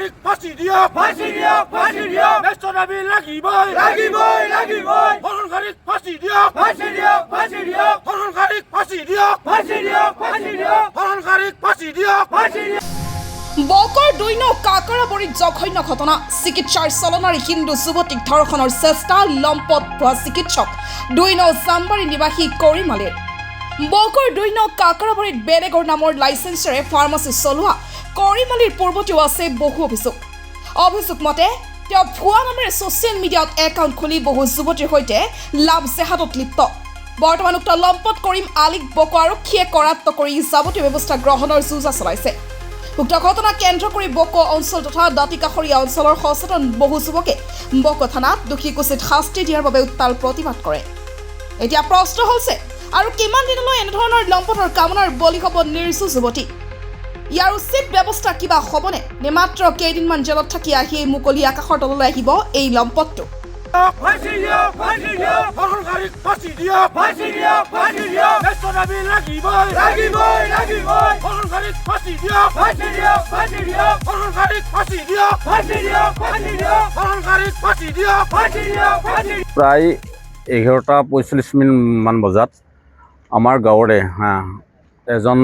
হৰণকাৰীক ফাঁচি দিয়ক ফাঁচি দিয়ক ফাঁচি দিয়ক দেশৰ দাবী লাগিবই লাগিবই লাগিবই হৰণকাৰীক ফাঁচি দিয়ক ফাঁচি দিয়ক ফাঁচি দিয়ক হৰণকাৰীক ফাঁচি দিয়ক ফাঁচি দিয়ক ফাঁচি দিয়ক হৰণকাৰীক ফাঁচি দিয়ক ফাঁচি দিয়ক বকৰ 2 নং কাকৰাবৰীত জঘন্য ঘটনা চিকিৎসাৰ চলনাৰী হিন্দু যুৱতীক ধৰ্ষণৰ চেষ্টা লম্পট হোৱা চিকিৎসক 2 নং জামবাৰী নিবাসী কৰিম আলীৰ বকৰ 2 নং কাকৰাবৰীত বেলেগৰ নামৰ লাইচেন্সেৰে ফাৰ্মাচী চলোৱা কৰিম আলীৰ পূৰ্বতেও আছে বহু অভিযোগ মতে তেওঁ ভুৱা নামেৰে ছ'চিয়েল মিডিয়াত একাউণ্ট খুলি বহু যুৱতীৰ সৈতে লাভ জেহাদত লিপ্ত বৰ্তমান উক্ত লম্পট কৰিম আলীক বকৰ আৰক্ষীয়ে কৰায়ত্ব কৰি যাৱতীয় ব্যৱস্থা গ্ৰহণৰ যোজা চলাইছে উক্ত ঘটনা কেন্দ্ৰ কৰি বকো অঞ্চল তথা দাঁতিকাষৰীয়া অঞ্চলৰ সচেতন বহু যুৱকে বকো থানাত দোষীকুচিত শাস্তি দিয়াৰ বাবে উত্তাল প্ৰতিবাদ কৰে এতিয়া প্ৰশ্ন হৈছে আৰু কিমান দিনলৈ এনেধৰণৰ লম্পটৰ কামনাৰ বলি হ'ব নিৰ্জু যুৱতী ইয়াৰ উচিত ব্যৱস্থা কিবা হ'বনে নে মাত্ৰ কেইদিনমান জেলত থাকি আহি মুকলি আকাশৰ তললৈ আহিব এই লম্পটটো ফাঁচি দিয়ক ফাঁচি দিয়ক হৰণকাৰীক ফাঁচি দিয়ক ফাঁচি দিয়ক ফাঁচি দিয়ক দেশৰ দাবী লাগিবই লাগিবই লাগিবই হৰণকাৰীক ফাঁচি দিয়ক ফাঁচি দিয়ক ফাঁচি দিয়ক হৰণকাৰীক ফাঁচি দিয়ক ফাঁচি দিয়ক ফাঁচি দিয়ক হৰণকাৰীক ফাঁচি দিয়ক ফাঁচি দিয়ক ফাঁচি প্ৰায় 11:45 মান বজাত আমাৰ গাঁৱৰে এজন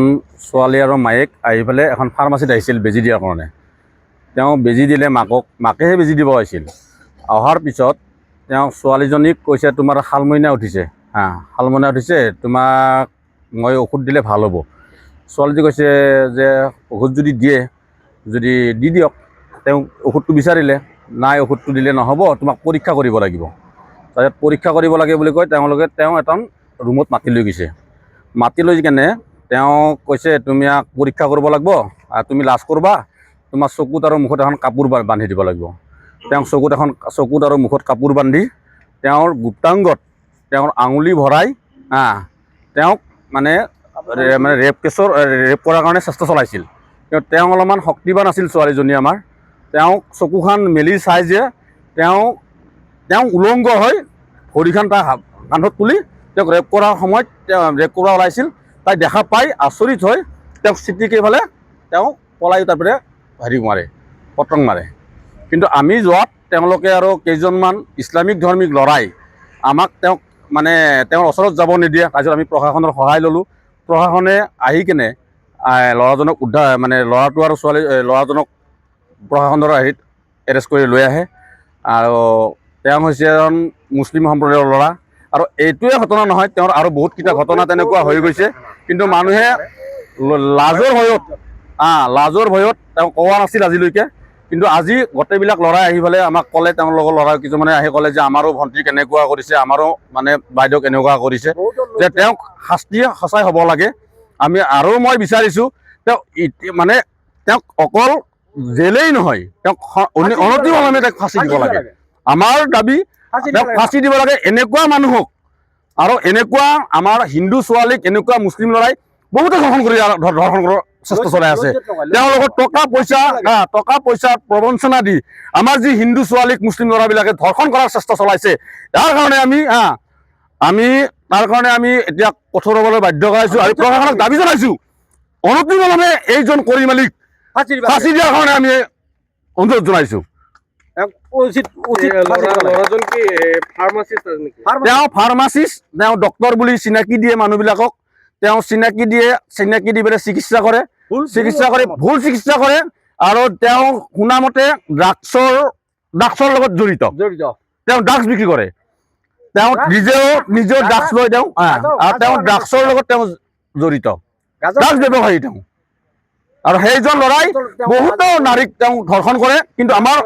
ছোৱালী আৰু মায়েক আহি পেলাই এখন ফাৰ্মাচীত আহিছিল বেজী দিয়াৰ কাৰণে তেওঁ বেজী দিলে মাকেহে বেজী দিব আহিছিল অহাৰ পিছত তেওঁ ছোৱালীজনীক কৈছে তোমাৰ শালমইনা উঠিছে শালমইনা উঠিছে তোমাক মই ঔষধ দিলে ভাল হ'ব ছোৱালীজনী কৈছে যে ঔষধ যদি দিয়ে যদি দি দিয়ক তেওঁ ঔষধটো বিচাৰিলে নাই ঔষধটো দিলে নহ'ব তোমাক পৰীক্ষা কৰিব লাগিব তাৰপিছত পৰীক্ষা কৰিব লাগে বুলি কৈ তেওঁ এটা ৰুমত মাতি লৈ গৈছে মাতি লৈ কেনে তেওঁ কৈছে তুমি পৰীক্ষা কৰিব লাগিব আৰু তুমি লাজ কৰবা তোমাৰ চকুত আৰু মুখত এখন কাপোৰ বান্ধি দিব লাগিব তেওঁ চকুত আৰু মুখত কাপোৰ বান্ধি তেওঁৰ গুপ্তাংগত তেওঁৰ আঙুলি ভৰাই তেওঁক মানে ৰেপ কৰাৰ কাৰণে চেষ্টা চলাইছিল কিন্তু তেওঁ অলপমান শক্তিবান আছিল ছোৱালীজনী আমাৰ তেওঁক চকুখন মেলি চাই যে তেওঁ উলংগ হৈ ভৰিখন তাৰ কান্ধত তুলি তেওঁক ৰেপ কৰাৰ সময়ত ৰেপ কৰা ওলাইছিল তাই দেখা পাই আচৰিত হৈ তেওঁক চিটিকি পেলাই তেওঁ পলাই তাৰপৰা পটং মাৰে কিন্তু আমি যোৱাত তেওঁলোকে আৰু কেইজনমান ইছলামিক ধৰ্মীক ল'ৰাই আমাক তেওঁক মানে তেওঁৰ ওচৰত যাব নিদিয়ে তাৰপিছত আমি প্ৰশাসনৰ সহায় ল'লোঁ প্ৰশাসনে আহি কেনে ল'ৰাজনক উদ্ধাৰ মানে ল'ৰাটো আৰু ল'ৰাজনক প্ৰশাসনৰ হেৰিত এৰেষ্ট কৰি লৈ আহে আৰু তেওঁ হৈছে এজন মুছলিম সম্প্ৰদায়ৰ ল'ৰা আৰু এইটোৱে ঘটনা নহয় তেওঁৰ আৰু বহুতকেইটা ঘটনা তেনেকুৱা হৈ গৈছে কিন্তু মানুহে লাজৰ ভয়ত তেওঁ কোৱা নাছিল আজিলৈকে কিন্তু আজি গোটেইবিলাক ল'ৰাই আহি পেলাই আমাক ক'লে তেওঁৰ লগৰ ল'ৰা কিছুমানে আহি ক'লে যে আমাৰো ভণ্টিক এনেকুৱা কৰিছে আমাৰো মানে বাইদেউক এনেকুৱা কৰিছে যে তেওঁক শাস্তি সঁচাই হ'ব লাগে আৰু মই বিচাৰিছোঁ তেওঁক অকল জেলেই নহয় তেওঁক অনতিপলমে তেওঁক ফাঁচি দিব লাগে আমাৰ দাবী তেওঁক ফাঁচি দিব লাগে এনেকুৱা মানুহক আৰু এনেকুৱা আমাৰ হিন্দু ছোৱালীক এনেকুৱা মুছলিম ল'ৰাই বহুতে ধৰ্ষণ কৰাৰ চেষ্টা চলাই আছে তেওঁলোকৰ টকা পইচা প্ৰবঞ্চনা দি আমাৰ যি হিন্দু ছোৱালীক মুছলিম ল'ৰাবিলাকে ধৰ্ষণ কৰাৰ চেষ্টা চলাইছে তাৰ কাৰণে আমি এতিয়া কঠোৰ হ'বলৈ বাধ্য কৰাইছোঁ আৰু প্ৰশাসনক দাবী জনাইছোঁ অনতিপলমে এইজন কৰিম আলীক ফাঁচি দিয়াৰ কাৰণে আমি অনুৰোধ জনাইছোঁ তেওঁ ফাৰ্মাচিষ্ট তেওঁ ডক্তৰ বুলি চিনাকি দিয়ে মানুহবিলাকক তেওঁ চিনাকি দি পেলাই চিকিৎসা কৰে ভুল চিকিৎসা কৰে আৰু তেওঁ শুনামতে ড্ৰাগছৰ লগত জড়িত তেওঁ ড্ৰাগছ বিক্ৰী কৰে তেওঁ নিজেও ড্ৰাগছ লয় তেওঁ আৰু তেওঁ ড্ৰাগছৰ লগত তেওঁ জড়িত ড্ৰাগছ ব্যৱসায়ী তেওঁ আৰু সেইজন ল'ৰাই বহুতো নাৰীক তেওঁ ধৰ্ষণ কৰে কিন্তু আমাৰ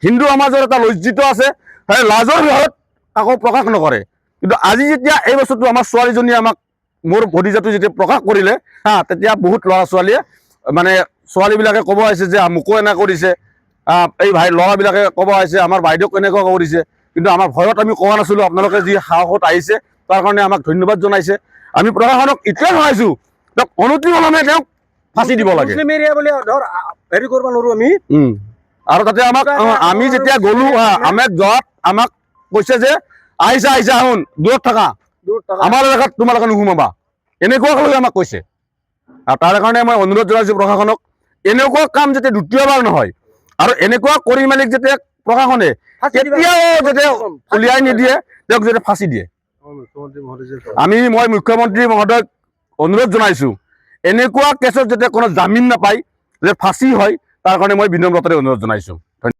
হিন্দু সমাজৰ এটা লজ্জিত আছে সেই লাজৰ ভয়ত কাকো প্ৰকাশ নকৰে কিন্তু আজি যেতিয়া এই বস্তুটো আমাৰ ছোৱালীজনীয়ে আমাক মোৰ ভতিজাটো যেতিয়া প্ৰকাশ কৰিলে তেতিয়া বহুত ল'ৰা ছোৱালীয়ে মানে ছোৱালীবিলাকে ক'ব আহিছে যে মোকো এনে কৰিছে এই ল'ৰাবিলাকে ক'ব আহিছে আমাৰ বাইদেউক এনেকুৱা কৰিছে কিন্তু আমাৰ ভয়ত আমি কোৱা নাছিলোঁ আপোনালোকে যি সাহসত আহিছে তাৰ কাৰণে আমাক ধন্যবাদ জনাইছে আমি প্ৰশাসনক এতিয়া জনাইছোঁ তেওঁক অনতিপলমে তেওঁক ফাঁচি দিব লাগে আৰু তাতে আমি যেতিয়া গ'লোঁ আমাক কৈছে যে আহিছা শুন দূৰত থাকা আমাৰ এলেকাত তোমালোকে নুসুমাবা এনেকুৱা কৰি আমাক কৈছে আৰু তাৰ কাৰণে মই অনুৰোধ জনাইছোঁ প্ৰশাসনক এনেকুৱা কাম যাতে দ্বিতীয়বাৰ নহয় আৰু এনেকুৱা কৰি মেলি যাতে প্ৰশাসনে কেতিয়াও যাতে উলিয়াই নিদিয়ে, তেওঁক যাতে ফাঁচি দিয়ে। মই মুখ্যমন্ত্ৰী মহোদয়ক অনুৰোধ জনাইছোঁ, এনেকুৱা কেছত যাতে কোনো জামিন নাপায়, যে ফাঁচি হয়, তাৰ কাৰণে মই বিনম্ৰতাৰে অনুৰোধ জনাইছোঁ।